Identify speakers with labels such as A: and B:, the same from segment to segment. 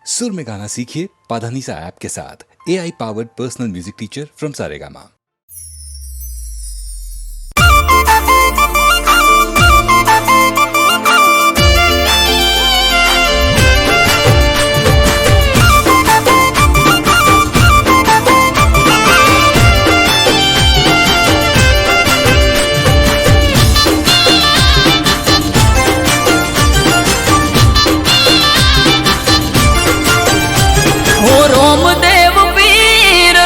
A: सुर में गाना सीखिए पाधानीसा ऐप के साथ। AI powered personal music teacher from Saregama.
B: Ramdev Pir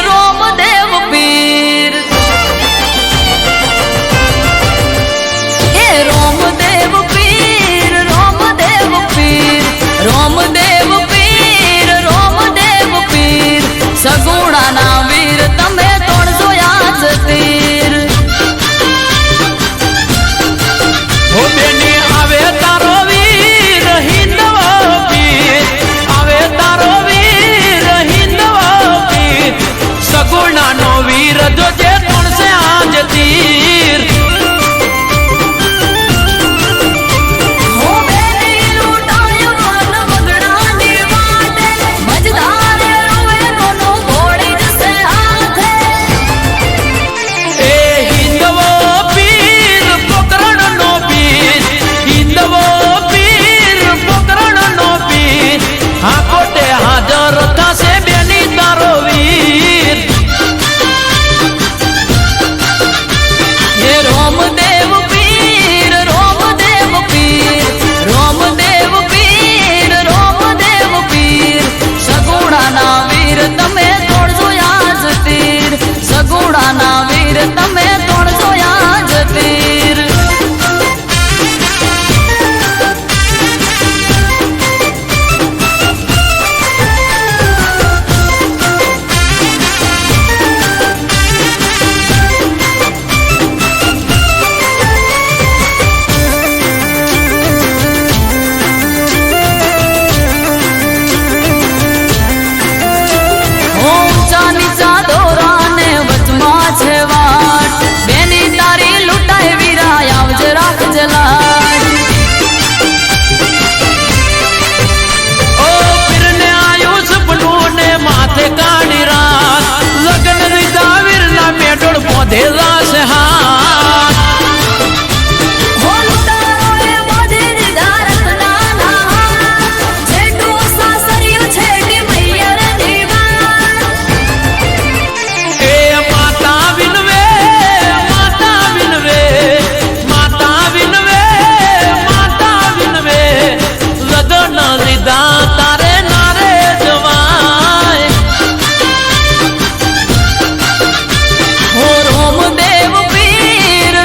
B: हे रोमदेव पीर सगुणा ना वीर तमे तोड़जो याद तीर
C: हो बेनी आवे तारो वीर हिंदवा पीर आवे तारो वीर हिंदवा पीर सगुणा नो वीर जो जे तोड़ से आज तीर
B: हो बेनी लूटायो मन मगड़ानी वाटे मजदार रोवे दोनों घोड़ी जैसे हाथे
C: ए हिंदवा पीर पकड़न नो पीर हिंदवा पीर पकड़न नो पीर हाँ कोटे हाजर था से बेनी तारो वीर
B: हे रोमदेव पीर सगुणा ना वीर तमे तोड़जो याद तीर सगुणा ना वीर तमे तोड़जो याद तीर ऊंचा नीचा दोरा ने वचमा छे वाट बेनी तारी लुटाए वीरा आवज राख जलाट
C: ओ फिरने आयो सपनों ने माथे काढ़ी रात लगन रीता वीरना मेडोड़ पौधे रास हाथ
B: हो लुटारो ए बोधे निधारत नाना छेटू सासरियो छेटी मैयर दीवार
C: ए माता विनवे माता विनवे माता विनवे माता विनवे लगन रीता तारे नारे जवाय
B: हो रोमदेव पीर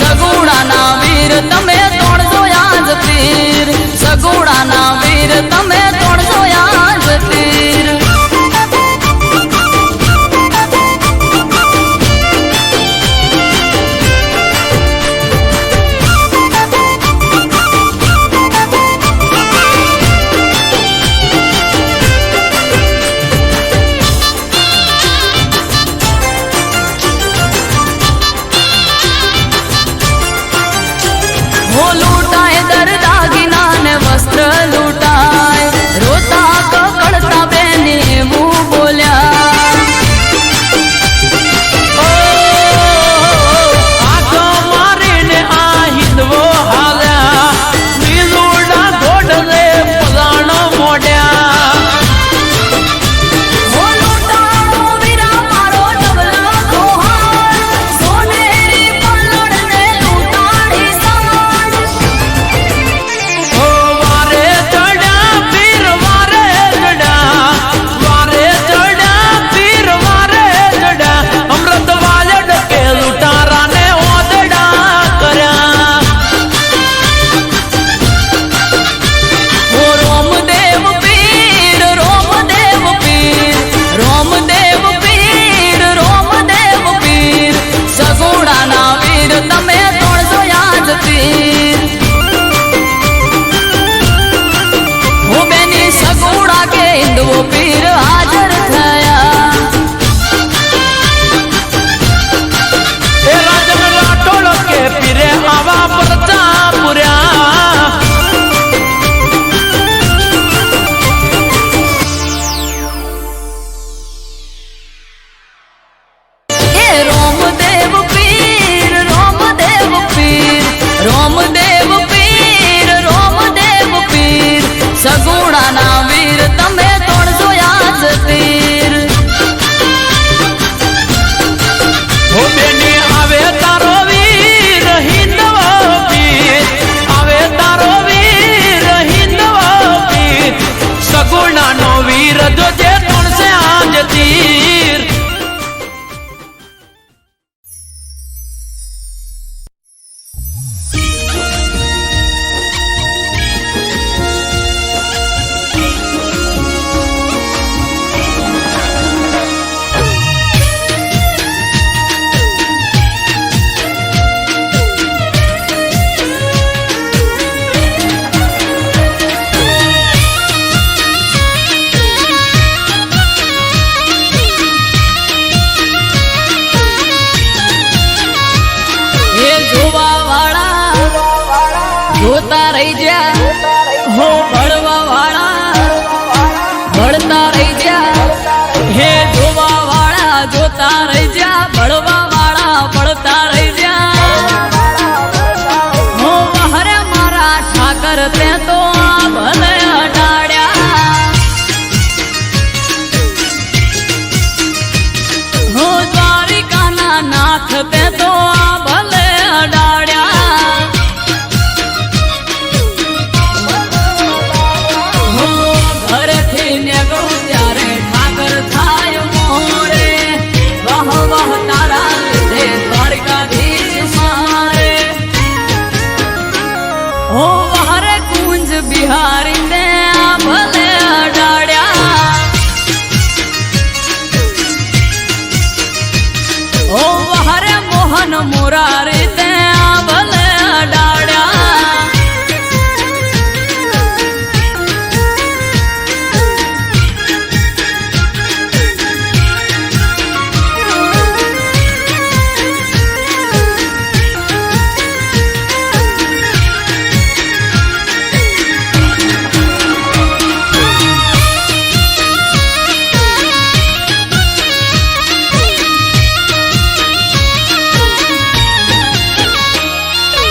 B: सगुणा ना वीर तमे तोड़जो याद तीर सगुणा ना वीर तमे तोड़जो याद तीर हो लूटाए दर दागिना ने वस्त्र लूटाए रोता ककड़ता बेनी मुंह बोल्या
C: ओ आगो मारीने आ हिंदवो हाल्या मीलूड़ा घोड़ले पलाण मोड्या
B: हो लूटाओ वीरा मारो डबला कोहार सोनेरी पल्लड़ ने लूटाड़ी साड़
C: ओ वारे चढ़ा
B: જોતા રહી જા હો ભળવા વાળા ભળતા રહી જા હે જોવા વાળા જોતા રહી જા ભળવા વાળા ભળતા રહી જા હો હરે મારા ઠાકર તે તો ભલે અડાડ્યા હો દ્વારિકાના નાથ તે તો ભલે અડાડ્યા હો ઘરેથી નીકળું ત્યારે ઠાકર થાય મોરે વાહ વાહ તારા લીધે દ્વારકાધીશ મારે હો હરે કુંજ બિહારી ને ભલે અડાડ્યા ઓ હરે મોહન મુરારી તે ભલે અડાડ્યા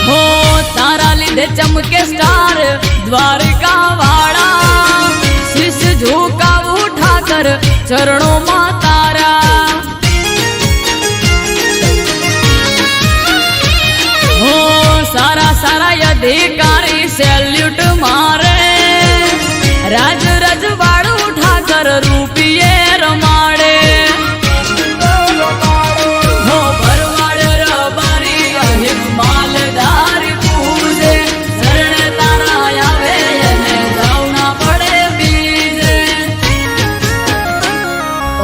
B: હો તારા લીધે ચમકે સ્ટાર દ્વારકા વાળા શીશ ઝુકાવું ઠાકર ચરણો માં તારા હો સારા સારા અધિકારી સેલ્યુટ મારે રાજ રજવાડું ઠાકર રૂપિયે રમાડે હો ભરવાડ રબારી અહિત માલધાર પૂજે શરણ તારા આવે એને જાવના પડે બીજે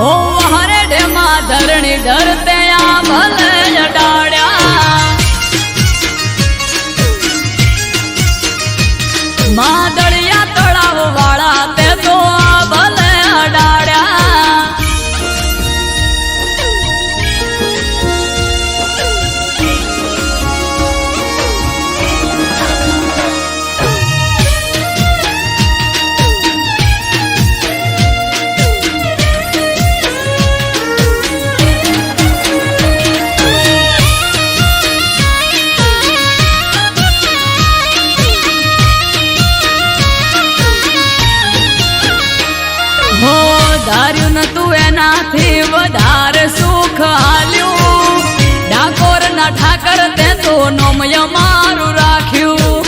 B: ઓ હરે ડેમાં ધરણી ધરતે આ ભલે અડાડ્યા માદળિયા તળાવ વાળા તે તો આ ભલે અડાડ્યા હો ધાર્યું નતું એનાથી વધારે સુખ હાલ્યું ડાકોર ના ઠાકર તે તો નોમય મારું રાખ્યું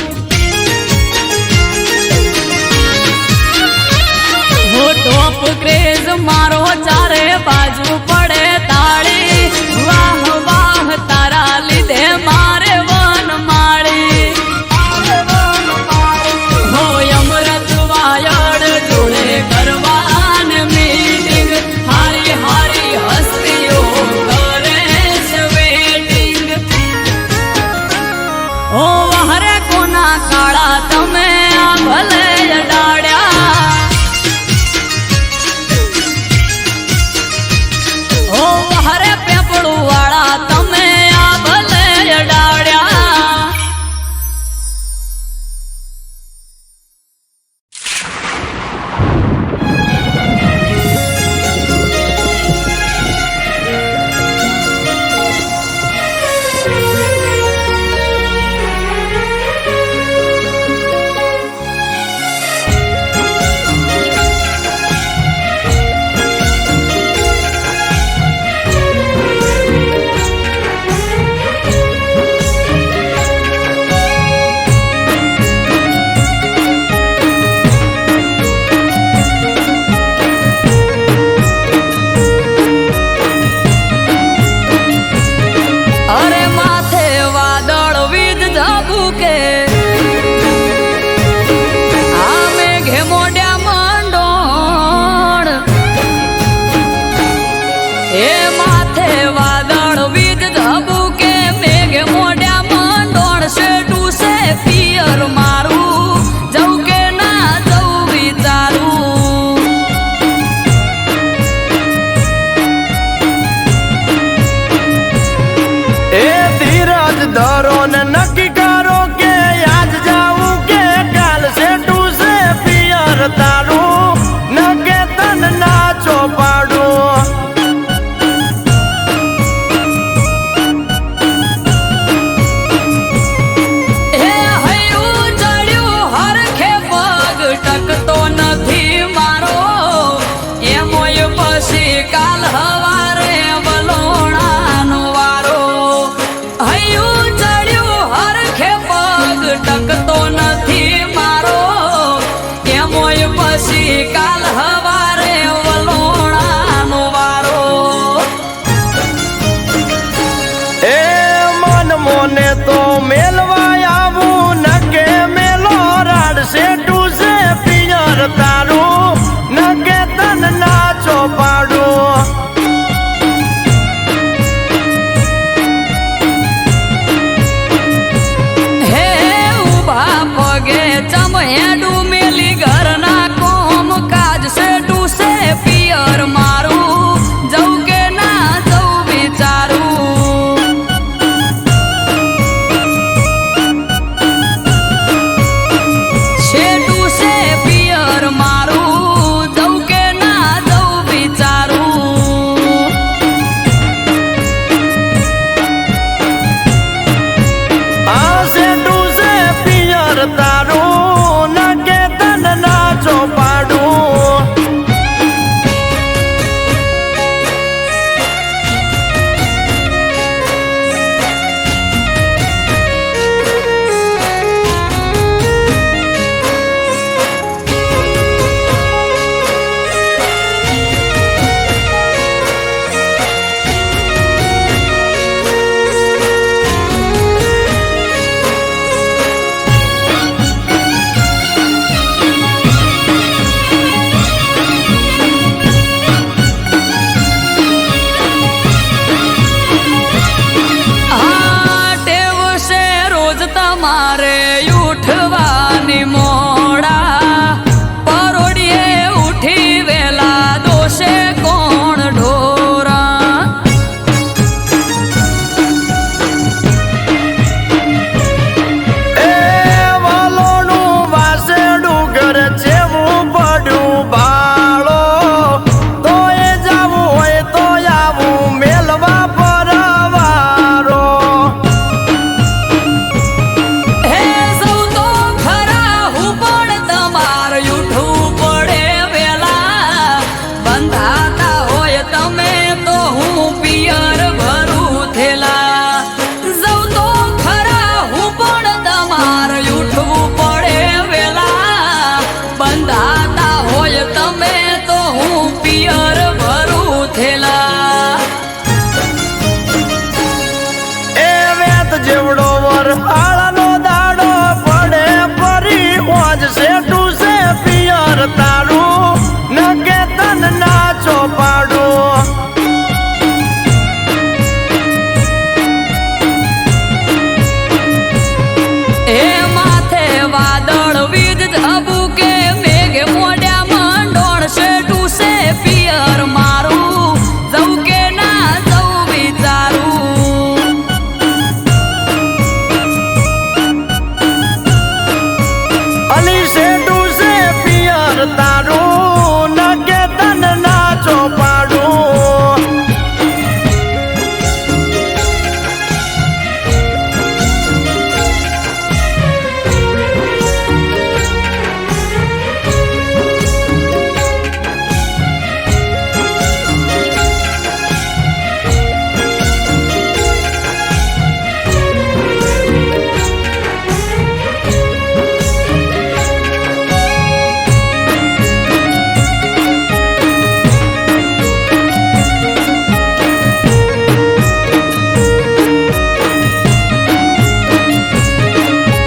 B: હો ટોપ ક્રેઝ મારો ચારે બાજુ પડે તાળી વાહ વાહ તારા લીધે મારે વન માળી હો અમૃત વાયડ જોડે કરવાન મીટિંગ હારી હારી હસ્તીઓ કરે છે વેટિંગ ઓ હરે કોના કાળા તમે આ ભલે અડાડ્યા ઓ હરે પેપળું વાળા તમે આ ભલે અડાડ્યા અરે માથે વાદળ વીજ ઝાબુકે આ મેઘે મોઢ્યા મંડોળ એ માથે વાદળ વીજ ઝાબુકે મેઘે મોઢ્યા મંડોળ શેઠું છે પિયર મારું જવું કે ના જવું વિચારું
C: એ ધીરજ ધરો ને નક્કી કરો કે
B: તમારે ઉઠવાની મોડા પરોડીએ ઉઠી વેલા દોષે કોણ ઢોરા
C: એ વાલોનું વાસેડું ઘર જેવું પડ્યું બાળો તો એ જાવું હોય તો આવું મેલવા પરવારો
B: હે સૌ તો ખરા હું પણ તમારે ઉઠવું પડે વેલા બંધાતા હોય તમે તો હું પિયર ભરું થેલા સૌ તો ખરા હું પણ તમારે ઉઠવું પડે વેલા બંધાતા હોય તમે તો હું પિયર ભરું થેલા
C: એ વેત જેવડો વરહાળનો દાડો પડે પરી હોજ સેટું છે પિયર તારું નકે તન ના ચોપાડું
B: એ માથે વાદળ વીજ ઝબુકે મેઘ મોઢ્યા મંડોળ છે ટૂસે પિયર મારું જવું કે ના જવું વિચારું
C: અલી સેટું છે પિયર તારું નકે તન ના ચોપાડું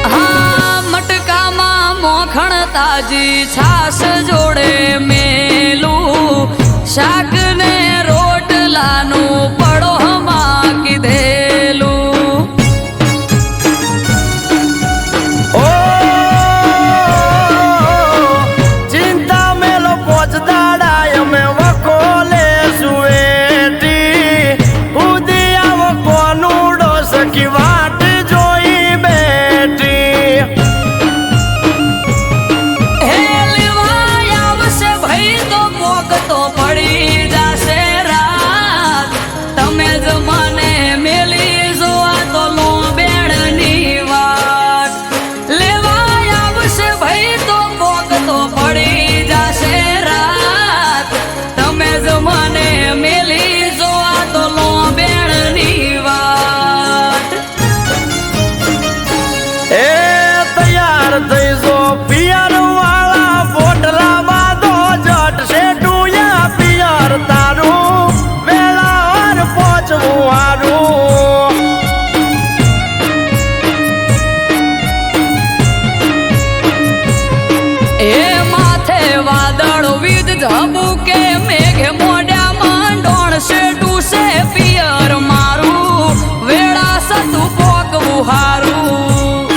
B: હા મટકામાં મોખણ તાજી છાસ જોડે મેલું શાક ને રોટલાનું પડોહમાં કીધેલું
C: ઓ ચિંતા મેલો પોચ દાડા અમે વકોલે સુએટી ઉદી આવો કોનુડો સખી વાટ જોઈ બેઠી
B: હે લેવાય આવશે ભાઈ તો પોક તો પડી જાશે રાત તમે જ મને મેલી જોવા તો લો બેડની વાત લેવાય આવશે ભાઈ તો પોક તો પડી જાશે રાત તમે જ મને મેલી જોવા તો લો બેડની વાત
C: એ તૈયાર થઈ જો પિયર વાળા પોટલા બાંધો જટ સેટું યા પિયર તારું વેળા પહોંચવું હારું
B: એ માથે વાદળ વીજ ઝબુકે મેઘ મોઢ્યા માંડોળ છે ટૂસે પિયર મારું વેળા સતું પોકવું હારું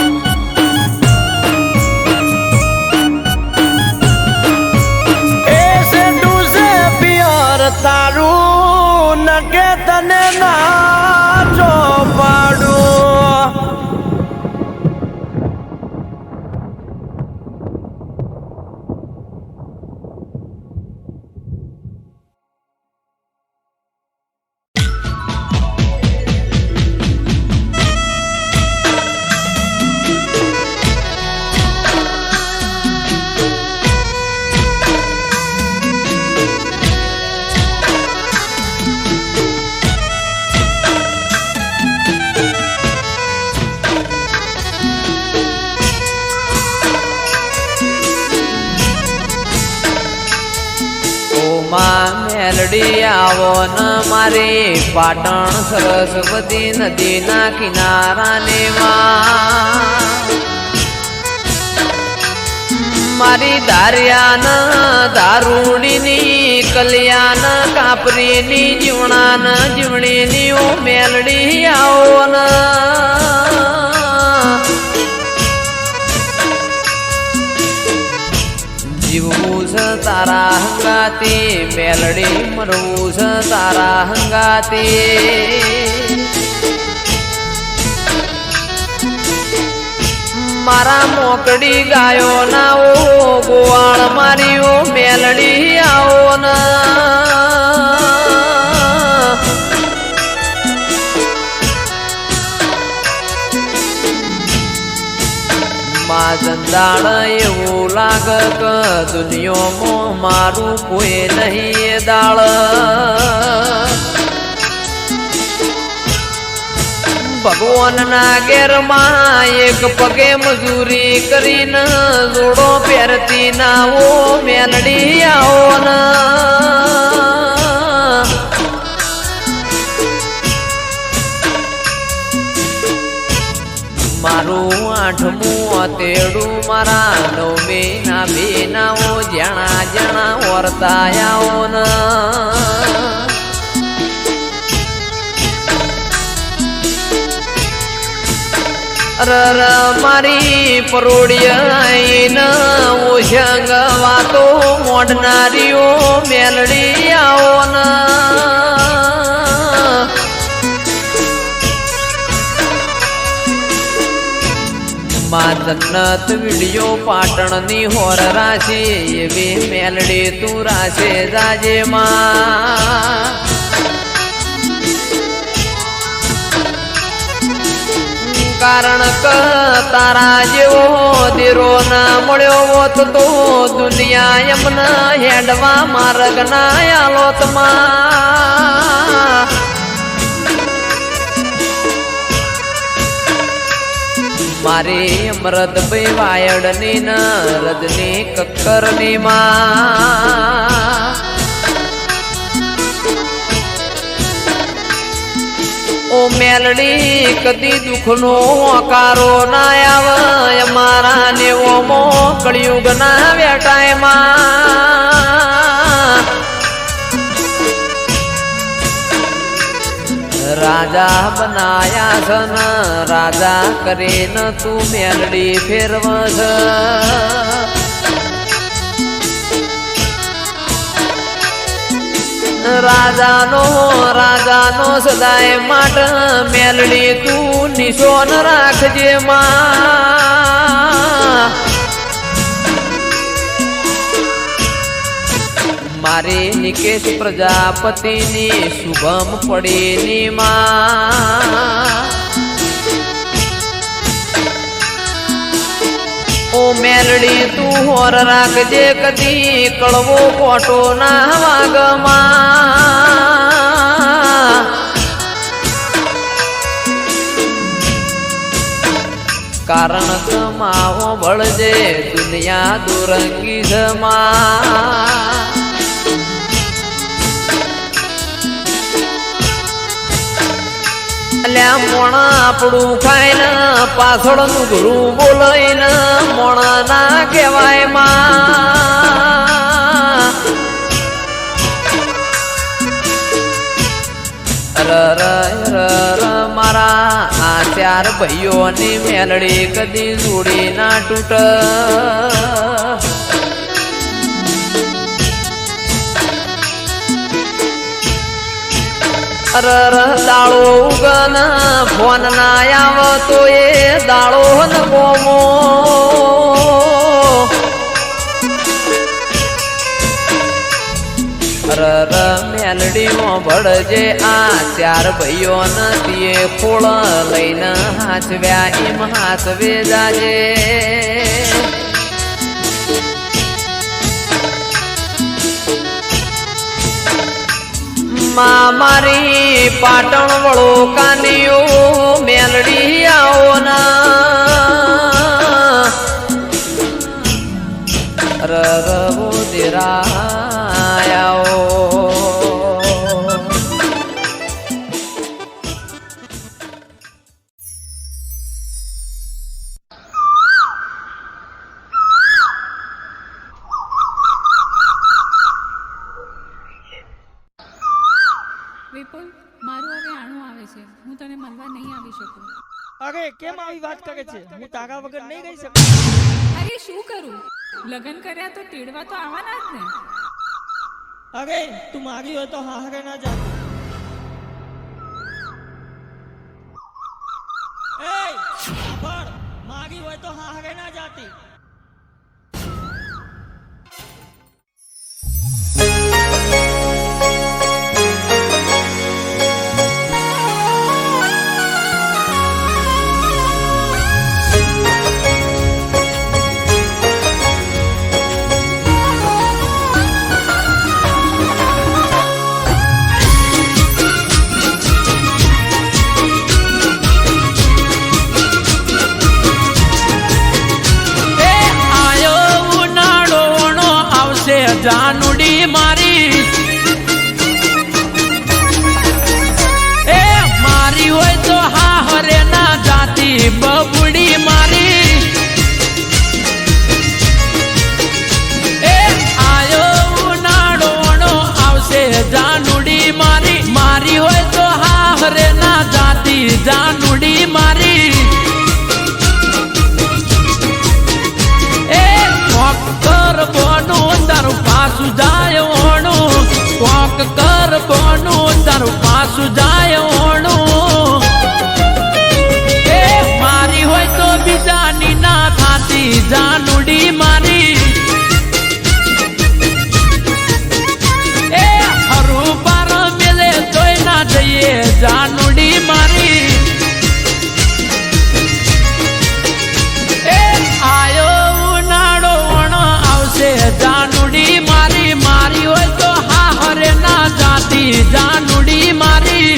C: એ સેટું છે પિયર તારું નકે તને ના ચોપાડું
D: મેલડી આવો ન મારી પાટણ સરસ્વતી નદીના કિનારાને મારી દારિયાન દારૂડીની કલ્યાણ કાપરીની જીવણાન જીવણીની ઓ મેલડી આવો ન તારા હંગાતી મેલડી મરવું છે તારા હંગાતી મારા મોકડી ગાયો ના ઓ ગોવાળ મારીઓ મેલડી આવો ના જંદાળ એવું લાગ કે દુનિયામાં મારું કોઈ નહીં દાળ ભગવાનના ઘેરમાં એક પગે મજૂરી કરીને જોડો પહેરતી ના ઓ મેલડી આવો ના મારું આઠમું તેડું મારા નવમી ના બેનાઓ જણા જણા વર્તાયાઓ ન મારી પરોડિયા ઓશંગ વાતો મોડનારીઓ મેલડી આવો ના જન્નત વિડિયો પાટણની હોર રાશી એવી મેલડી તું રાશે જાજે માં કારણ કે તારા જેવો દીરો ના મળ્યો હોત તો દુનિયા એમને હેડવા માર્ગ ના આલોત માં મારી અમૃત ભાઈ વાયડની ન રજની કક્કરની માં ઓ મેલડી કદી દુઃખનો આકારો ના આવે મારા નેવો મો કળિયુગ ના વેટાય માં રાજા બનાયા છે ન રાજા કરે ન તું મેલડી ફેરવસ રાજાનો સદાય માટ મેલડી તું નિશોન રાખજે માં મારી નિકેશ પ્રજાપતિની શુભમ પડીની માં ઓ મેલડી તું હોર રાખજે કદી કળવો કોટો ના વાગમાં કારણ કમાવો બળજે દુનિયા દુરંગી જમા અલ્યા મોણા આપણું ખાઈને પાછળનું ઘરું બોલાઈને મોણા ના કહેવાય માં મારા આ ચાર ભાઈઓની મેલડી કદી જોડી ના તૂટ દાળો ઉગન ફોન ના આવતો એ દાળો ન બોમો મેલડીમાં ભળજે આ ચાર ભાઈઓ નથી ખોળ લઈને હાચવ્યા એમ હાચવે જાજે મારી પાટણ વળો કાનીઓ મેલડી આવો ના રવો દેરાયાઓ
E: વિપુલ મારું હવે આણું આવે છે હું તને મળવા નહીં આવી શકું
F: અરે કેમ આવી વાત કરે છે હું તારા વગર નહીં રહી શકું
E: અરે શું કરું લગ્ન કર્યા તો તેડવા તો આવવાના જ ને.
F: અરે તું મારી હોય તો હારે ના જાતી. એ સાંભળ, મારી હોય તો હારે ના જાતી.
C: જાનુડી મારી એ મારી હોય તો હા હરે ના જાતી બબુડી મારી એ આયો ઉનાળો આવશે જાનુડી મારી મારી હોય તો હા હરે ના જાતી જાનુડી મારી એ કર બોનું તારું પાછું જાય ઓણું કોક કર બોનું તારું પાછું જાય ઓણું એ મારી હોય તો બીજાની ના થાતી જાનુડી મારી એ હરું પાર મેલે તોય ના જઈએ જાનુડી મારી એ આયો ઉનાળો જાનુડી મારી મારી હોય તો હા હરે ના જાતી જાનુડી મારી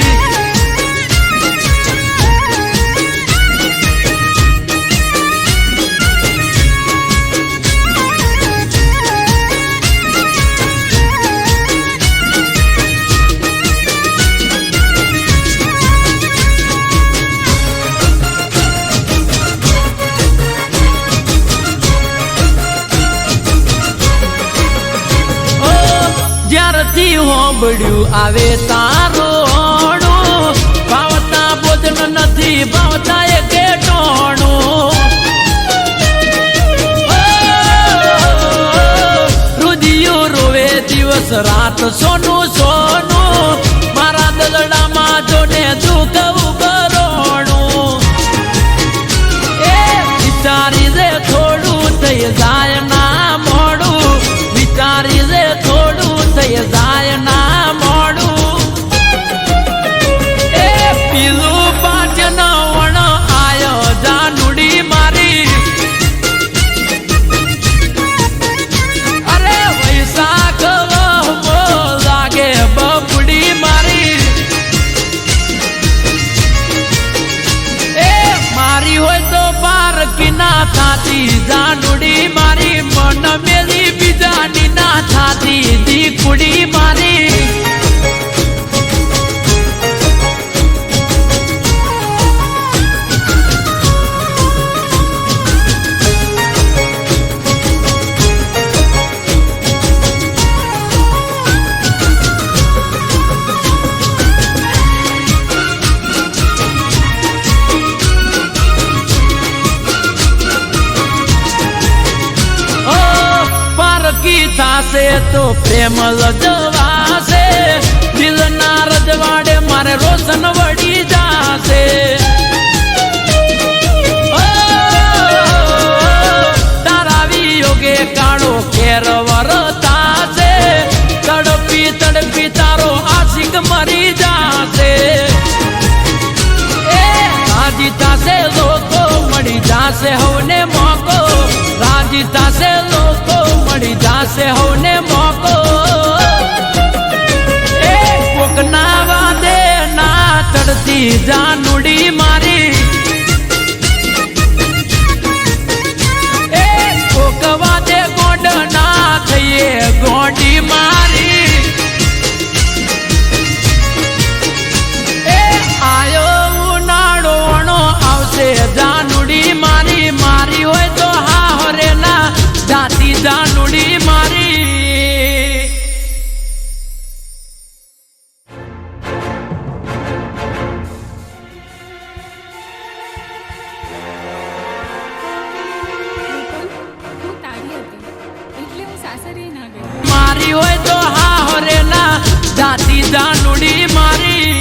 C: જ્યારથી હોંભળ્યું આવે તારોણું ભાવતા ભોજન નથી ભાવતા એ કેટોણું રુધિયો રોવે દિવસ રાત સોનું સોનું મારા દલડામાં જોને દુઃખ ઉગરોણું એ વિચારી દે થોડું થઈ જાય ના મોડું વિચારી દે થોડું થઈ જાય ના મોડું એ પીલું પાચન વણ આયો જાનુડી મારી અરે વૈશાખ વહમો લાગે બબુડી મારી એ મારી હોય તો બાર કિના થાતી જાનુડી મારી મન મેલી બીજાની ના થાતી દીકુડી મારી થાશે તો પ્રેમ લજવાશે દિલના રજવાડે મારે રોશન વળી જાશે તારા વિયોગે કાળો કેર વરતાશે તડપી તડપી તારો આશિક મરી જાશે એ રાજી થાશે લોકો મળી જાશે હવને મોકો રાજી થાશે લોકો મળી જાશે હવને મોકો એ કોકના વાદે ના ચડતી જાનુડી મારી એ કોક વાદે ગોડ ના થઈએ ગોડી મારી એ આયો ઉનાળો આવશે જાનુડી મારી મારી હોય તો હા હરે ના જાતી જાનુડી મારી જાતી જાનુડી મારી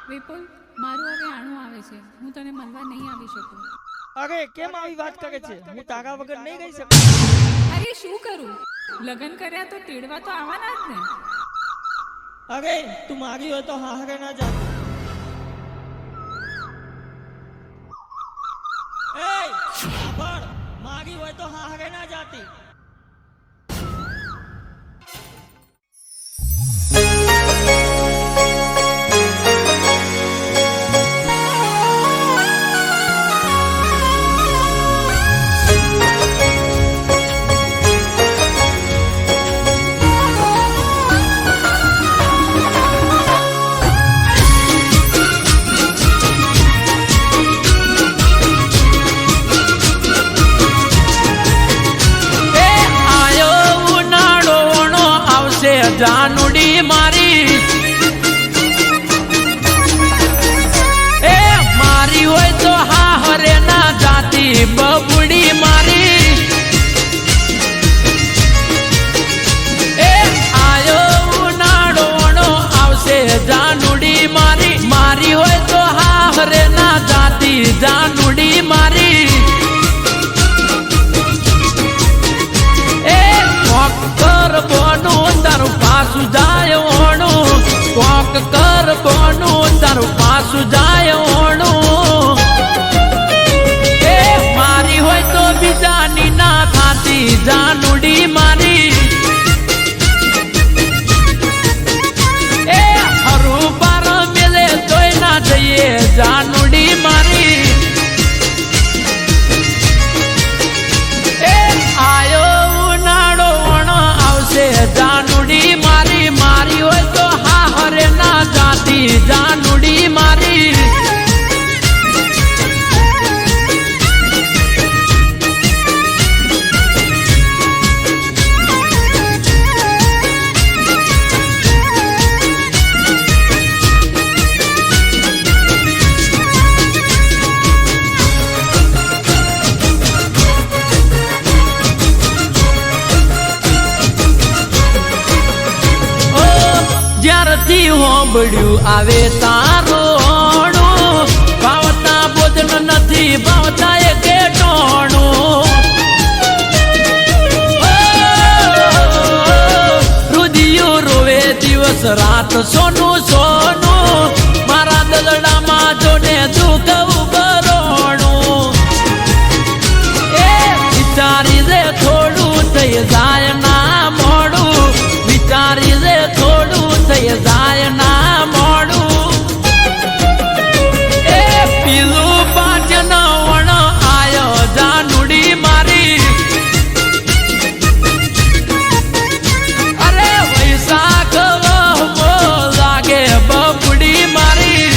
E: વિપુલ મારું હવે આણું આવે છે, હું તને મળવા નહીં આવી શકું.
F: અરે કેમ આવી વાત કરે છે? હું તારા વગર નહીં રહી શકું.
E: અરે શું કરું, લગ્ન કર્યા તો તેડવા તો આવવાના જ ને.
F: અરે તું મારી હોય તો હારે ના જા. પણ મારી હોય તો હારે ના જાતી. જાનુડી મારી એ મારી હોય તો હા હરે ના જાતી બબુડી મારી એ આયો ઉનાળો આવશે જાનુડી મારી મારી હોય તો હા હરે ના જાતી જાનુડી મારી એ કર બોનું તારું પાછું જાય ઓણું કોક કર બોનું તારું પાછું જાય ઓણું એ મારી હોય તો બીજાની ના થાતી જાનુડી મારી એ હરું પાર મેલે તોય ના જઈએ જાનુડી મારી એ આયો ઉનાળો આવશે જાનુડી મારી મારી હોય તો હા હરે ના જાતી જાનુડી મારી જ્યારથી હોંભળ્યું આવે તારોણું ભાવતા ભોજન નથી ભાવતા એ કેટોણું રુદિયું રોવે દિવસ રાત સોનું સોનું મારા દલડામાં જોને દુઃખ ઉભરોણું એ વિચારી દે થોડું થઈ જાય ના મોડું વિચારી દે થોડું થઈ જાય ના મોડું એ પીલું પાચન વણ આયો જાનુડી મારી અરે વૈશાખ વહમો લાગે બબુડી મારી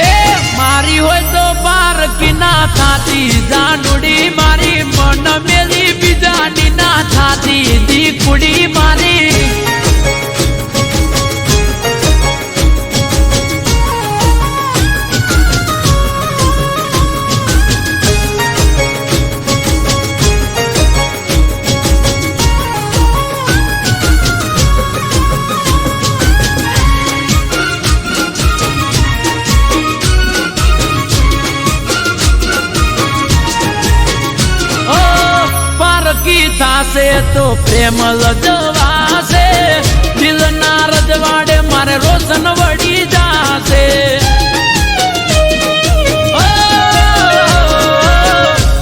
F: એ મારી હોય તો બાર કિના થાતી જાનુડી મારી મન મેલી બીજાની ના થાતી દીકુડી મારી થાશે તો પ્રેમ લજવાશે દિલના રજવાડે મારે રોશન વળી જાશે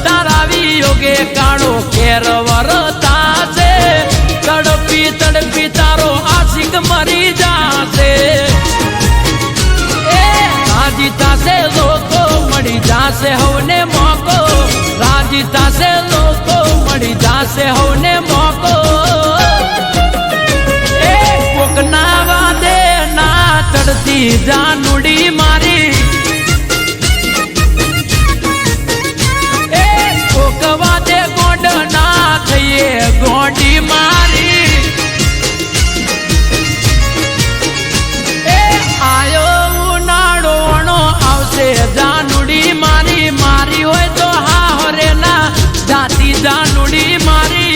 F: તારા વિયોગે કાળો કેર વરતાશે તડપી તડપી તારો આશિક મરી જાશે એ રાજી થાશે લોકો મળી જાશે હવને મોકો રાજી થાશે લોકો મળી જાશે હવને મોકો એ
C: જાનુડી મારી એ કોકવા દે ગોંડ ના થઈએ ગોંડી મારી એ આયો ઉનાળોણો આવશે જાનુડી મારી મારી હોય તો હા હરેલા જાતી જાનુડી મારી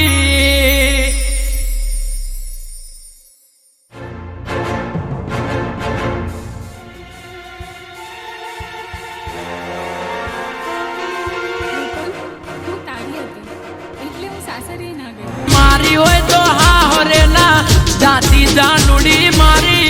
E: હું તારી હતી એટલે હું સાસરે ના ગઈ.
C: મારી હોય તો હા હરેલા જાતી જાનુડી મારી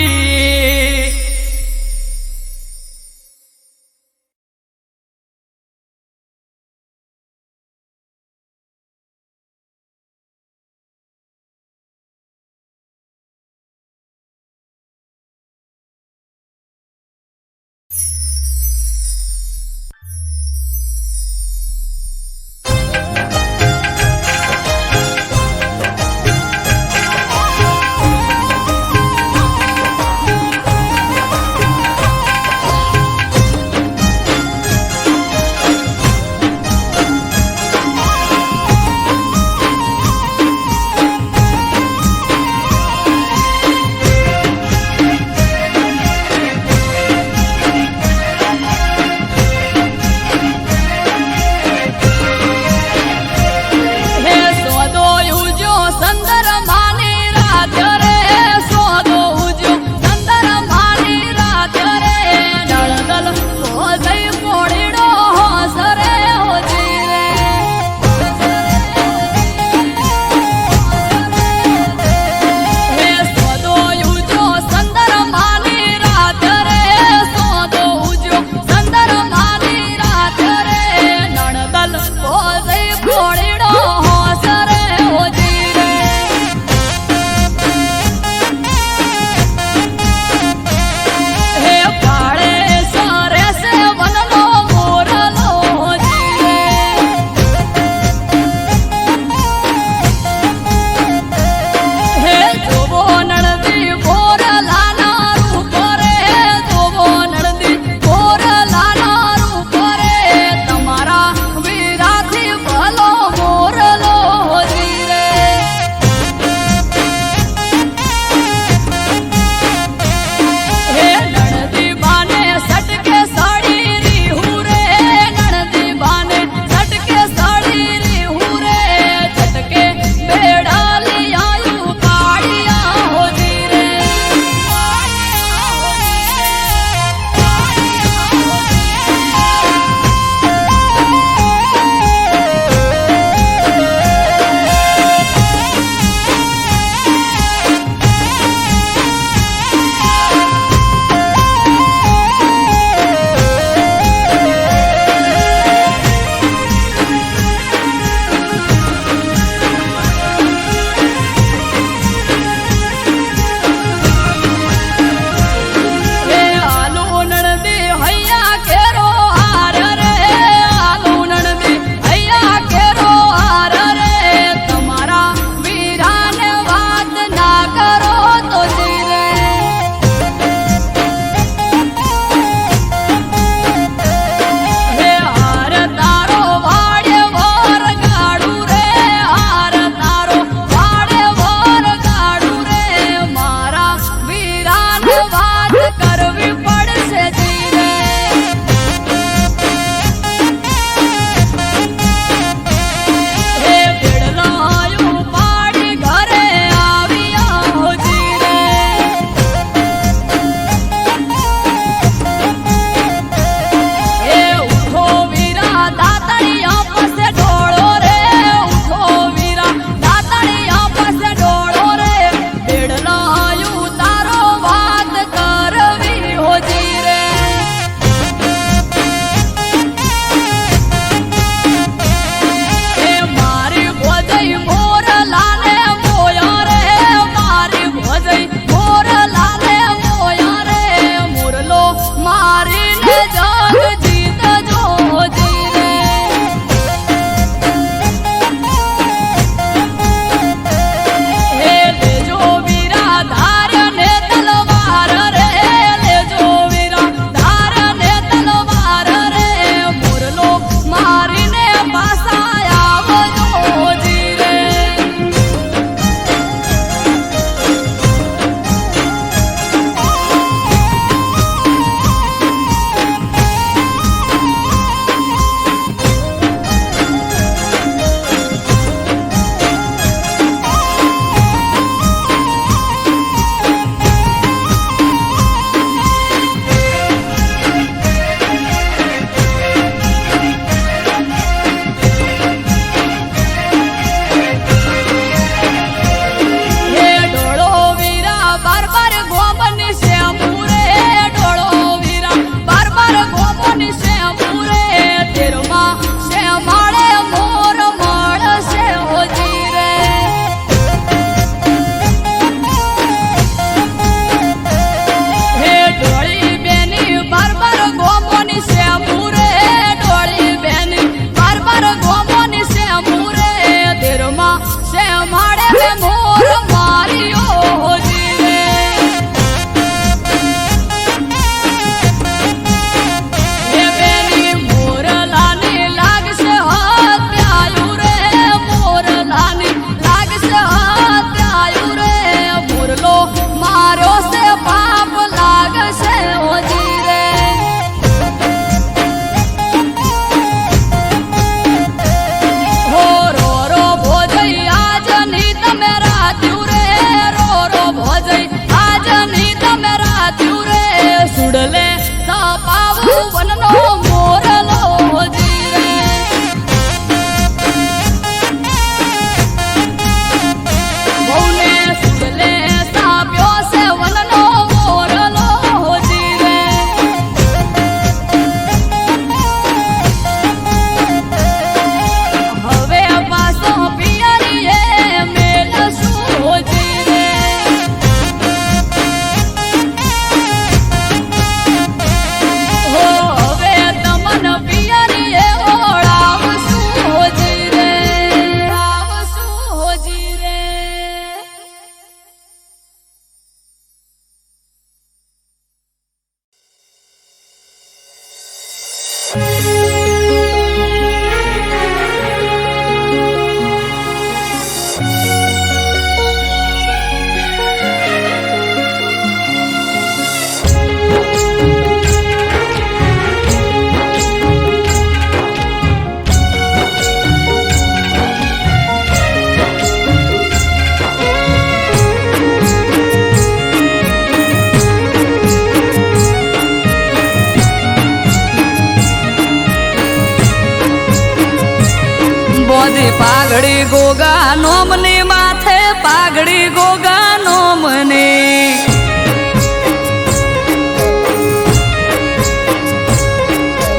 B: બોધી પાઘડી ગોગા નોમની માથે પાઘડી ગોગા નોમની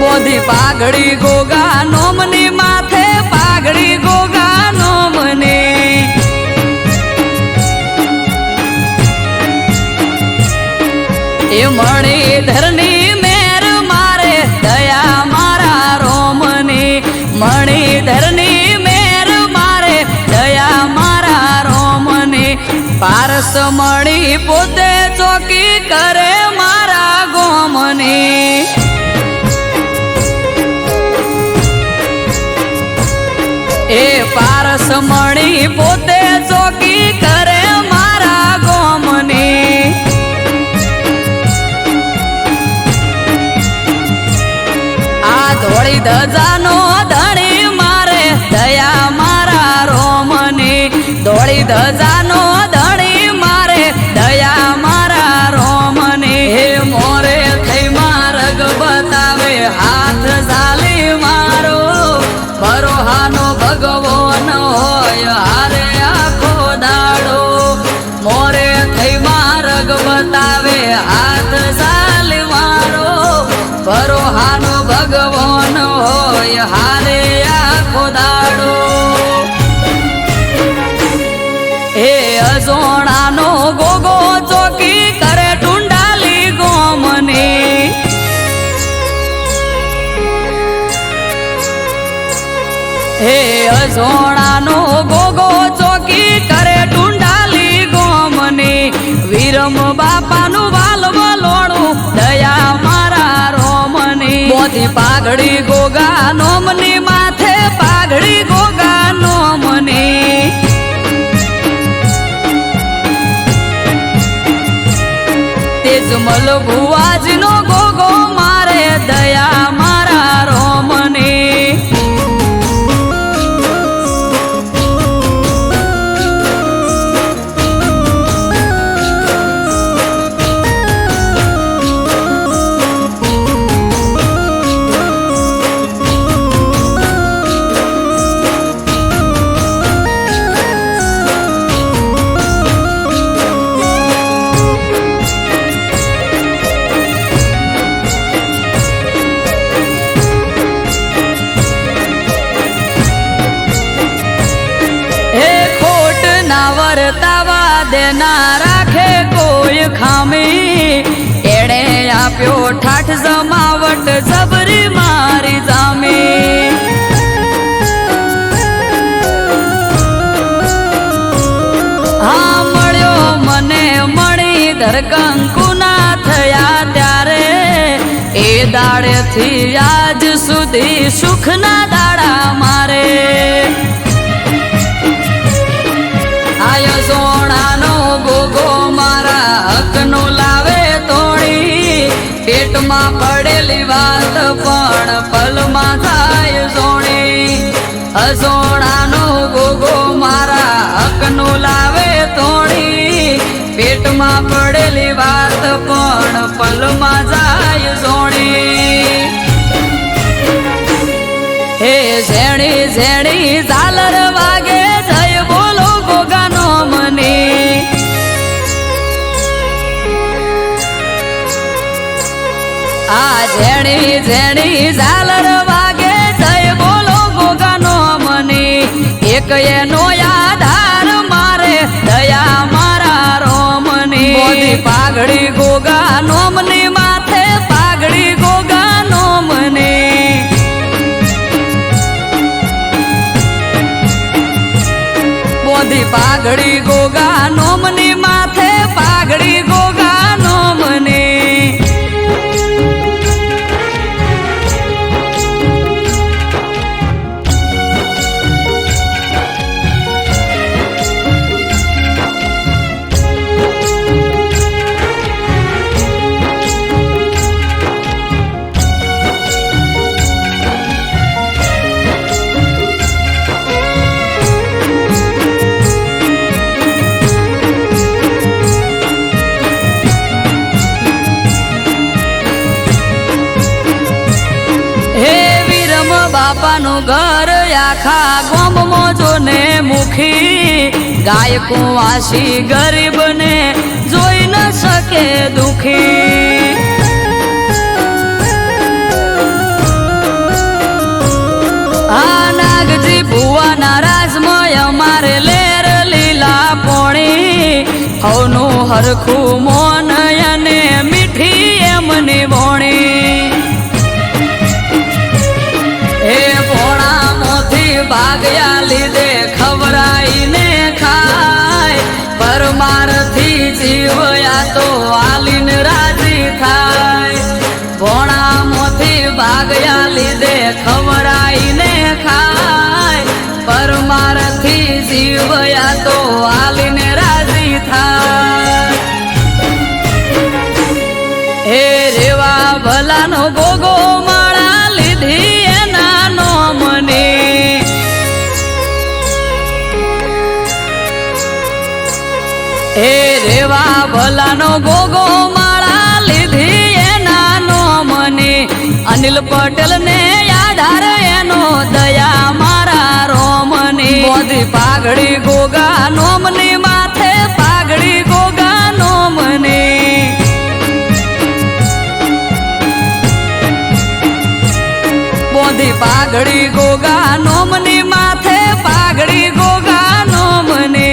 B: બોધી પાઘડી ગોગા નોમની માથે પાઘડી ગોગા નોમની એ મણિધરની મેર મારે દયા મારા રોમની મણિધરની મેર મારે દયા મારા રોમની પારસ મણી પોતે ચોકી કરે મારા ગોમની એ પારસ મણી પોતે ચોકી કરે મારા ગોમની આ ધોળી ધજાનો ધણી મારે દયા મારા રોમની ધોળી ધજાનો ધણી મારે દયા મારા રોમની હે મોરે થઈ માર્ગ બતાવે હાથ ઝાલી મારો બરોહાનો ભગવાન હોય હારે આખો દાડો મોરે થઈ માર્ગ બતાવે હાથ ઝાલી મારો બરોહાનો ભગવાન હોય હારે આખો દાડો એ અજોણાનો ગોગો ચોકી કરે ટુંડાલી ગોમની હે અજોણાનો ગોગો ચોકી કરે ટુંડાલી ગોમની વીરમ બાપાનું વાલવ લોણું દયા મારા રોમની બોધી પાઘડી ગોગા નોમની માથે પાઘડી ગોગા નોમની તેજમલ ભુવાજીનો ગોગો મારે દયા મારા રોમની વર્તાવા દેના રાખે કોઈ ખામી એણે આપ્યો ઠાઠ જમાવટ જબરી મારી જામી હા મળ્યો મને મણિધર કંકુના થયા ત્યારે એ દાડેથી આજ સુધી સુખના દાડા મારે આયો સોણાનો ગોગો મારા હકનો લાવે તોડી પેટમાં પડેલી વાત પણ પલમાં થાય સોણી હસોણાનો ગોગો મારા હકનો લાવે તોડી પેટમાં પડેલી વાત પણ પલમાં જાય સોણી હે ઝેણી ઝેણી ઝાલર વાગે જય બોલો ગોગાનો મની આ ઝેણી ઝેણી ઝાલર વાગે જય બોલો ગોગાનો મની એક એનો આધાર મારે દયા મારા રોમની બોધી પાઘડી ગોગા નોમની માથે પાઘડી ગોગા નોમની બોધી પાઘડી ગોગા નોમની માથે પાઘડી ગોગા નોમની બાપાનું ઘર આખા ગોમમાં જોને મુખી ગાયકો વાસી ગરીબને જોઈ ન શકે દુખી આ નાગજી ભુવાના રાજમય અમારે લેર લીલા પોણી હવનું હરખું મોન અને મીઠી એમની વોણી હે પોણામાંથી ભાગ્યા લીધે ખવરાઈને ખાય પરમારથી જીવયા તો આલીને રાજી થાય પોણામાંથી ભાગ્યા લીધે ખવરાઈને ખાય પરમારથી જીવયા તો આલીને રાજી થાય હે રેવા ભલાનો ગોગો માળા લીધી એના નોમને હે રેવા ભલાનો ગોગો માળા લીધી એના નોમને અનિલ પટેલ ને આધાર એનો દયા મારા રોમને બોધી પાઘડી ગોગા નોમની માથે પાઘડી ગોગા નોમને બોધી પાઘડી ગોગા નોમની માથે પાઘડી ગોગા નોમને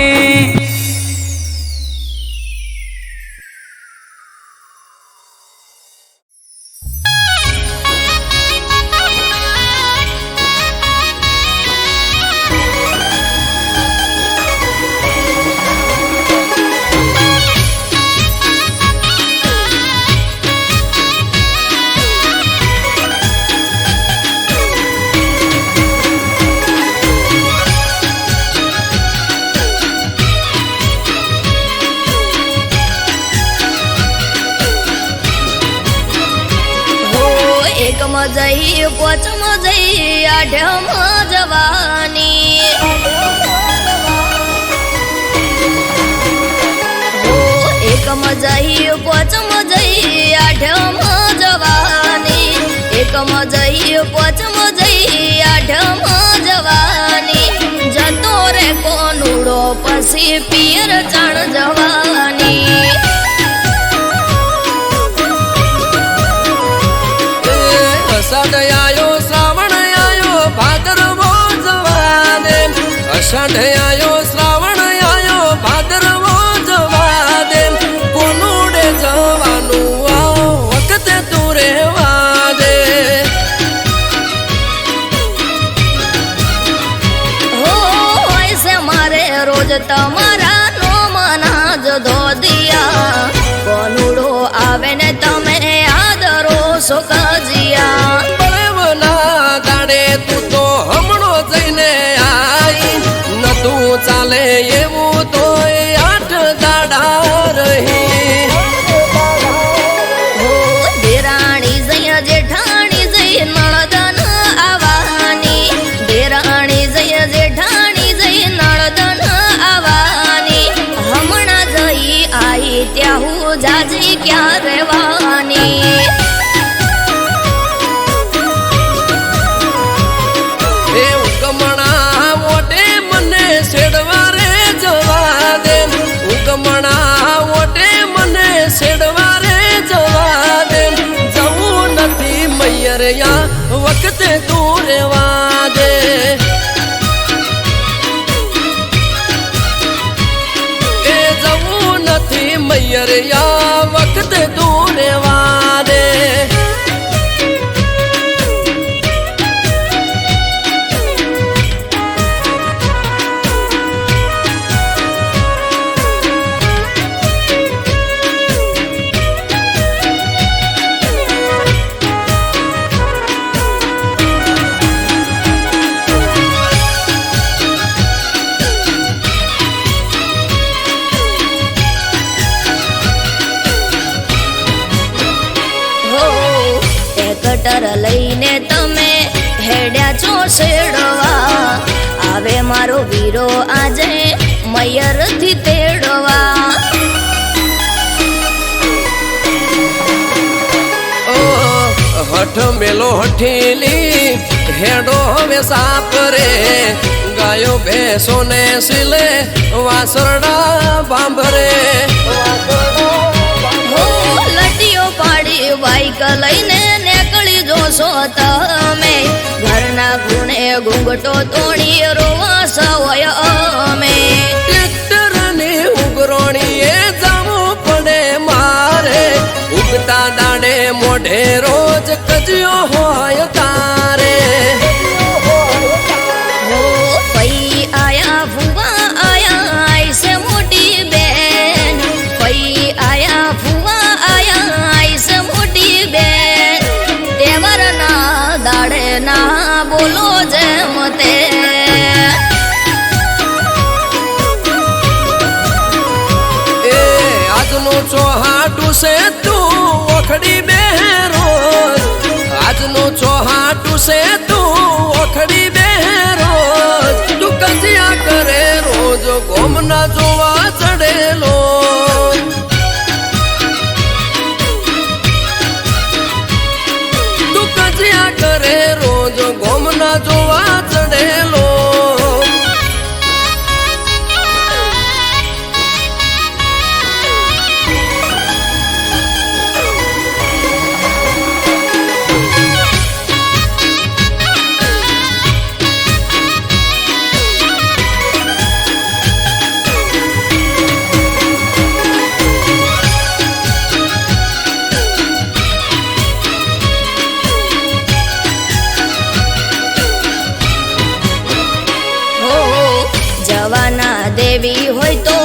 G: જઈ પોચમ જઈ આઢમ જવાની એકમ જઈ પોચમ જઈ આઢમ જવાની એકમ જઈ પોચમ જઈ આઢમ જવાની જતો રે કોનુડો પછી પિયર ચણ જવાની
D: અષાઢ આયો શ્રાવણ આયો ભાદરવો જવાને અષાઢ આયો શ્રાવણ આયો ભાદરવો જવાને કોનુડે જવાનું આ વખતે તું રહેવા દે
G: હોય છે મારે રોજ તમારા નો મના જ ધોદિયા કોનુડો આવે ને તમે આદરો સુખજિયા
D: બળવના દાડે તું તો હમણો જઈને આઈ નતું ચાલે એવું તો 8 દાડા રહી
G: દેરાણી જય જેઠાણી જય નળદન આવવાની દેરાણી જય જેઠાણી જય નળદન આવવાની હમણાં જઈ આઈ ત્યાં હું જાજી ક્યાં રહેવાની
D: વખતે તું રેવા દે એ જવું નથી મૈયર યા વખતે તું રેવા દે
G: કટર લઈને તમે હેડ્યા છો શેડવા આવે મારો વીરો આજે મયરથી તેડવા
D: હઠ મેલો હઠેલી હેડો હવે સાપ રે ગાયો ભેંસો ને સિલે વાસરડા ભાંભરે
G: હો લટીઓ પાડી બાઈક લઈને નીકળી જોશો તમે ઘરના ખૂણે ઘૂંઘટો તોડી રોવા સવય અમે
D: ટ્રેક્ટર ને ઉગરોણી એ જાવું પડે મારે ઉગતા દાડે મોઢે રોજ કજ્યો હોય તારે
G: હો પઈ આયા ફુવા આયા આઈસે મોટી બેન પઈ આયા ફુવા આયા આઈસે મોટી બેન દેવરના દાડે ના બોલો જેમ તે
D: એ આજનું ચોહાટું છે તું ઓખડી બેરો આજનું ચોહાટું છે તું ઓખડી બેરો તું કજિયા કરે રોજ ગોમના જોવા ચડેલો તું કજિયા કરે રોજ ગોમના જોવા ચડેલો
G: જવાના દેવી હોય તો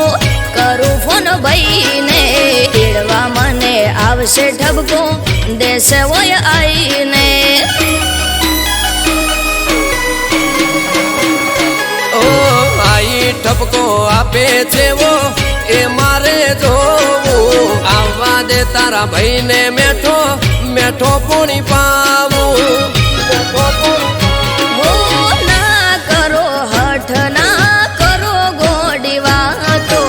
G: કરું ફોન ભાઈને તેડવા મને આવશે ઠબકો દેશે હોય આઈને
D: ઓ આઈ ઠપકો આપે છે વો એ મારે જોવું આવવા દે તારા ભાઈને મેઠો મેઠો પૂણી પાવું
G: હો ના કરો હઠ ના કરો ગોડી વાતો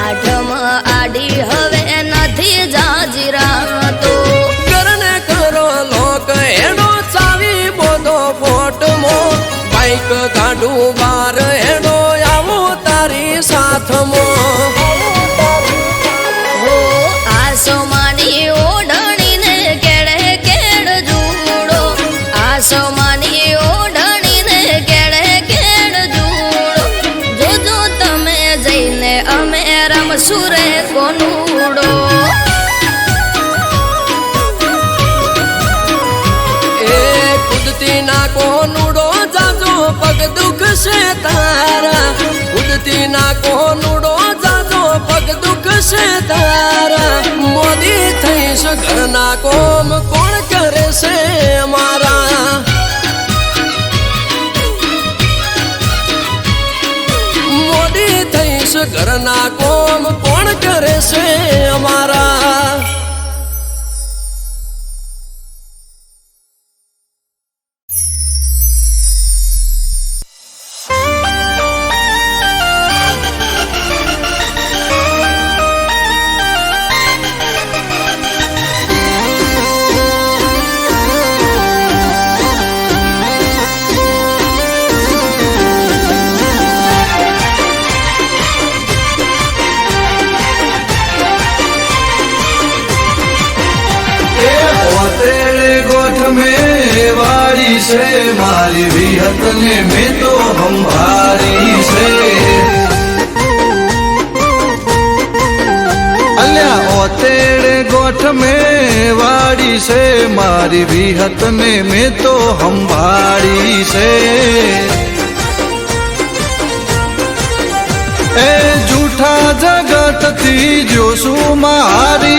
G: આઠમ આડી હવે નથી જાજીરાતો
D: કરને કરો લોક એનો ચાવી બોધો ફોટમો બાઈક કાઢું બાર એનો આવું તારી સાથમો
G: હો આસમાની ઓઢણીને કેળે કેળ જુડો આસમાની ઓઢણીને કેળે કેળ જુડો જોજો તમે જઈને અમે રમશું રે કોનુડો
D: એ કુદતી ના કોનુડો જાજો પગ દુખશે તારા કુદતી ના કોનુડો જાજો પગ દુખશે તારા મોદી થઈશ ઘરના કોમ કોણ કરે છે મારા મોદી થઈશ ઘરના કોમ કોણ કરે છે અમારા
H: से मारी विहत ने में तो हमारी से अल्या ओतेड़े गोठ में वाड़ी से मारी विहत ने में तो हमारी से ए जूठा जगत थी जोसु मारी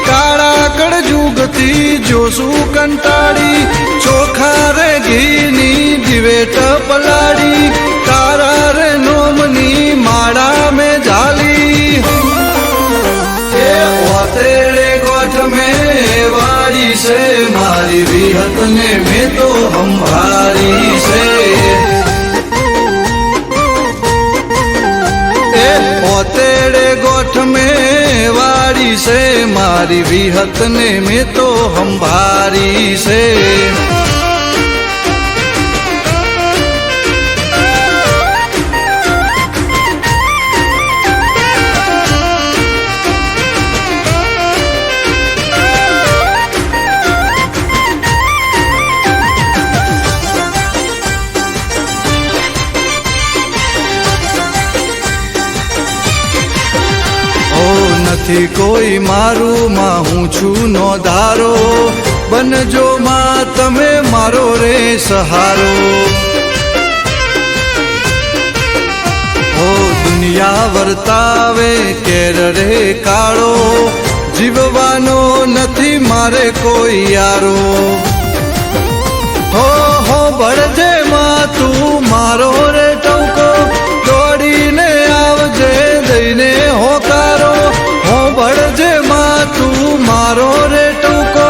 H: काड़ा कड़ जुगती जोसु कंटाड़ी चोखा रे घीनी दिवेट पलाड़ी कारा रे नोमनी माड़ा में झाली तेरे गोठ में वाड़ी से मारी विहत ने में तो हम भारी से तेरे गोठ में वाड़ी से मारी विहत ने में तो हम भारी से નથી કોઈ મારું માં હું છું નો ધારો બનજો માં તમે મારો રે સહારો ઓ દુનિયા વર્તાવે કેર રે કાળો જીવવાનો નથી મારે કોઈ યારો હો બળજે માં તું મારો રે ટંકો દોડીને આવજે દઈને હોકારો હો બળજે માં તું મારો રે ટંકો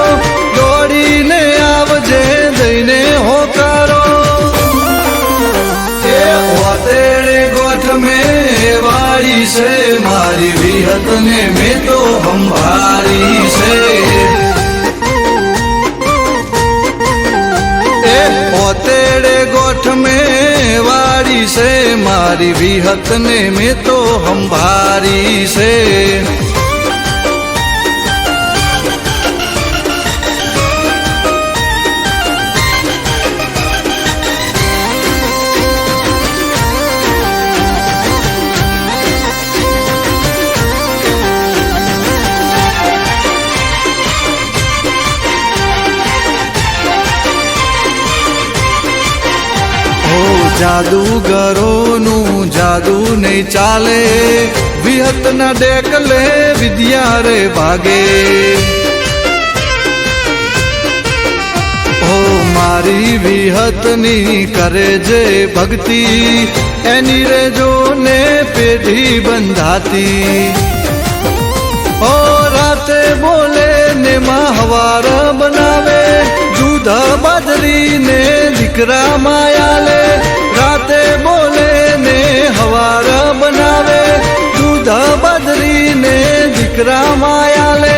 H: દોડીને આવજે દઈને હોકારો એ વાતેડે ગોઠ મેં વાળી છે મારી વિહત ને મેં તો સંભાળી છે પોતેડે ગોઠ મેં વાળી છે મારી વિહત ને મેં તો સંભાળી છે જાદુગરોનું જાદુ નહીં ચાલે વિહતના ડેકલે વિદ્યા રે ભાગે ઓ મારી વિહતની કરે જે ભક્તિ એની રે જોને પેઢી બંધાતી ઓ રાતે બોલે ને માં હવાર બનાવે દૂધ બાજરી ને દીકરા માયાલે રાતે બોલે ને હવાર બનાવે દૂધ બાજરી ને દીકરા માયાલે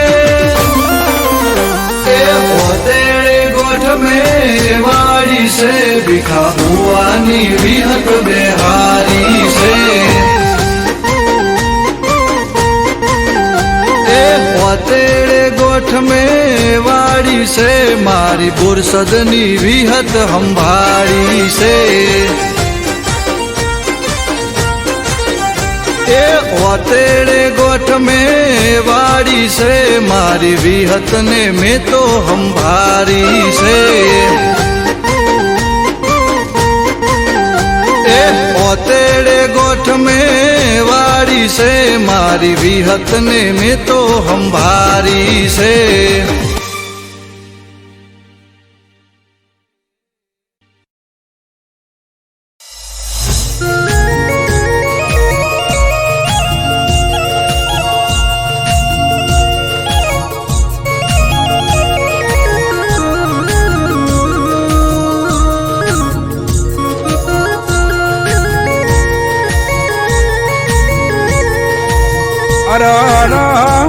H: એ પોતેડે ગોઠ મેં વાળી છે ભીખા ભુવાની વિહત બેહારી છે પોતેડે ગોઠ મેં વાળી છે મારી બુરસદની વિહત સંભાળી છે એ પોતેડે ગોઠ મેં વાળી છે મારી વિહત ને મેં તો સંભાળી છે એ પોતેડે ગોઠ મેં વાળી છે મારી વિહત ને મેં તો સંભાળી છે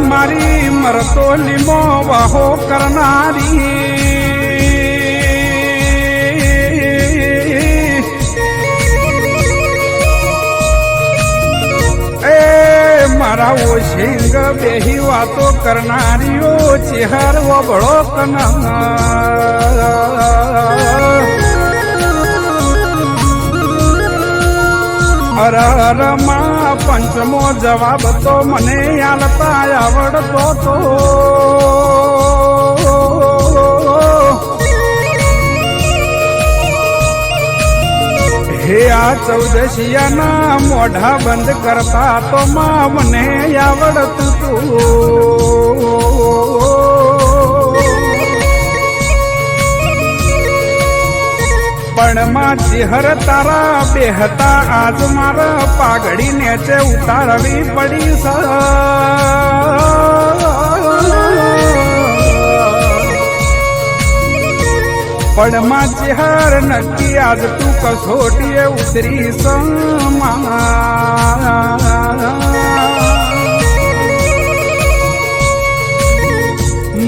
F: મારી મરતો લીમો વાહો કરનારી એ મારા ઓશિંગ બેહી વાતો કરનારીઓ ચેહર વબળો અરમાં પંચમો જવાબ તો મને આલતા આવડતો તો હે આ ચૌદશિયાના મોઢા બંધ કરતા તો માં મને આવડતું તું પણ માં ચેહર તારા બેહતા આજ મારા પાઘડી નેચે ઉતારવી પડી પણ માં ચેહર નક્કી આજ તું કસોટીએ ઉતરી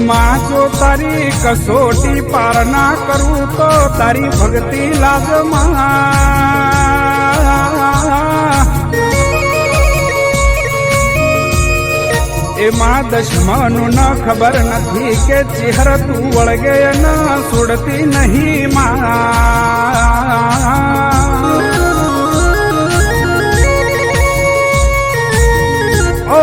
F: માં જો તારી કસોટી પાર ના કરું તો તારી ભક્તિ લાજમાં એમાં દશમનું ન ખબર નથી કે ચેહર તું વળગે ન છોડતી નહીં માં ઓ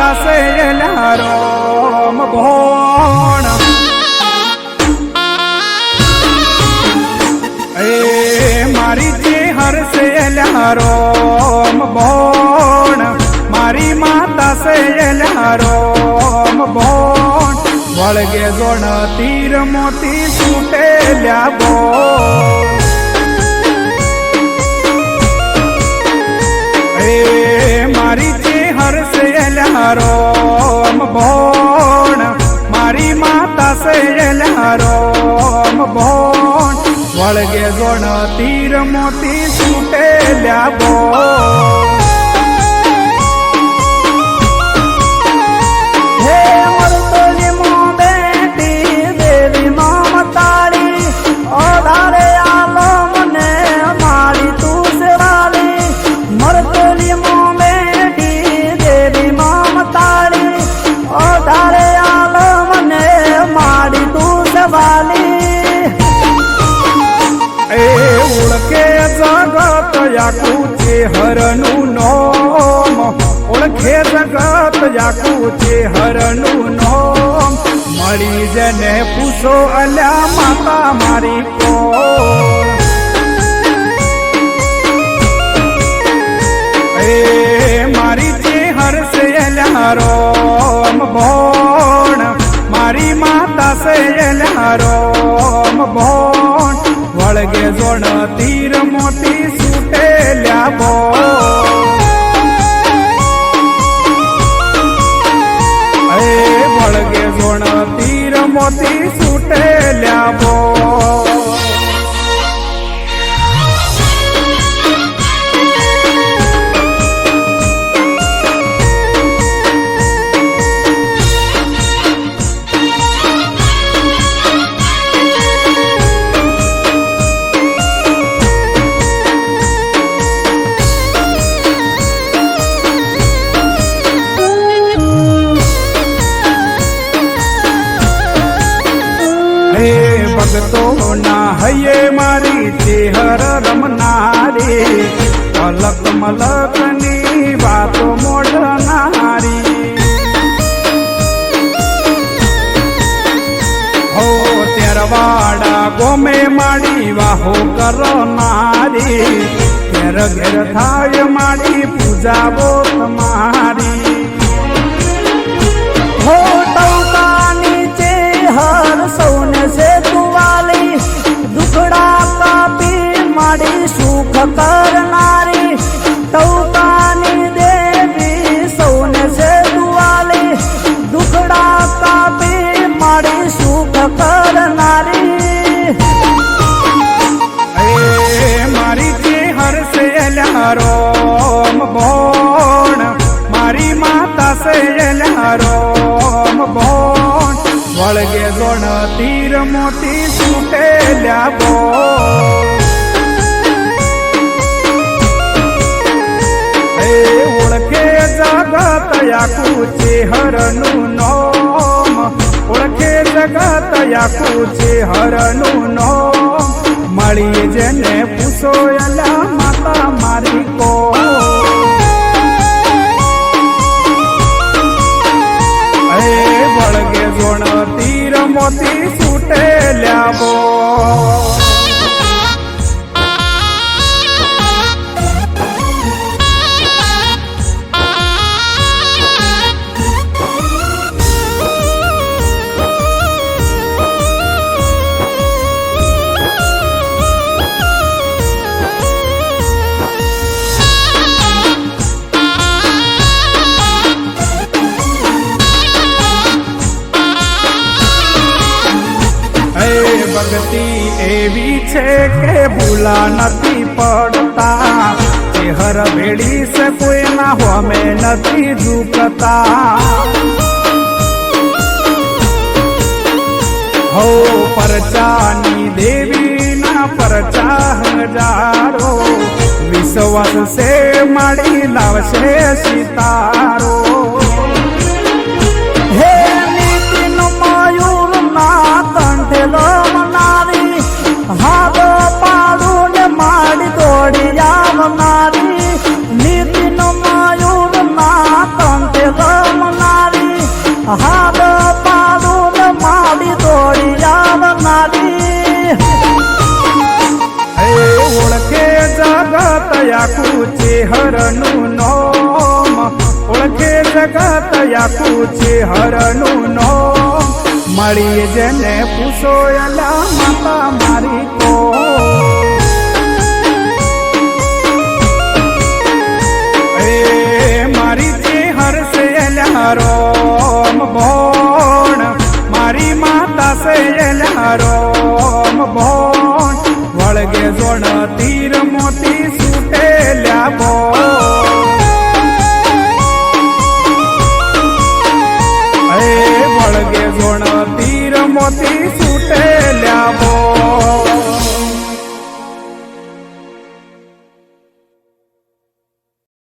F: માતા સે રોમ ભોણ એ મારી જે હરસે રોમ ભોણ મારી માતા સે રોમ ભોણ વળગે જોણ તીર મોતી છૂટે લ્યા મારી જે હરસે રોમ ભોણ મારી માતા સે રોમ ભોણ વળગે જોણ તીર મોતી છૂટે લ્યા યાકું હરનું નોમ ઓળખે જગત યાકું હરનું નોમ મળી જને પૂછો અલ્યા માતા મારી કોણ મારી જે હરસે રોમ ભોણ મારી માતા સે રોમ ભોણ વળગે જોણ તીર મોતી છૂટે લ્યા વળગે જોણ તીર મોતી છૂટે લ્યા ભગતો ના હૈયે મારી ચેહર રમનારી અલક મલક ની વાતો મોડનારી હો તેરવાડા ગોમે માડી વાહો કરનારી ઘેર ઘેર થાય માડી પૂજાવો તમારી હો ટૌકાની ચેહર સૌને સે તુવાલી દુખડા કાપી માડી સુખ કરનારી ટૌકાની દેવી સૌને સે તુવાલી દુખડા કાપી માડી સુખ કરનારી મારી જે હરસે રોમ ભોણ મારી માતા સે રોમ ભોણ વળગે જોણ તીર મોતી છૂટે લ્યા ઓળખે જગત યાકું હરનું નોમ ઓળખે જગત યાકું હરનું નોમ મળી જેને પૂછો અલા માતા મારી કોણ વળગે જોણ તીર મોતી છૂટે લ્યા ભક્તિ એવી છે કે ભૂલા નથી પડતા ચેહર ભેડી છે કોઈના હોમે નથી ઝૂકતા હો પરચાની દેવીના પરચા હજારો વિશ્વાસ સે માડી લાવશે સિતારો હે નીતિન મયુર ના કંઠેલો હાથો પાડું ને માડી દોડી આવનારી નીતિન મયુર ના કંઠે રમનારી આખું ચેહરનું નોમ ઓળખે જગત આખું ચેહરનું નોમ મળી જેને પૂછો એલા માતા મારી કો મારી ચેહર સે એલા રોમ ભોણ મારી માતા સે એલા રોમ ભોણ વળગે જોણ તીર મોતી સુટેલ્યા ભોણ વળગે જોણ તીર મોતી સુટેલ્યા ભોણ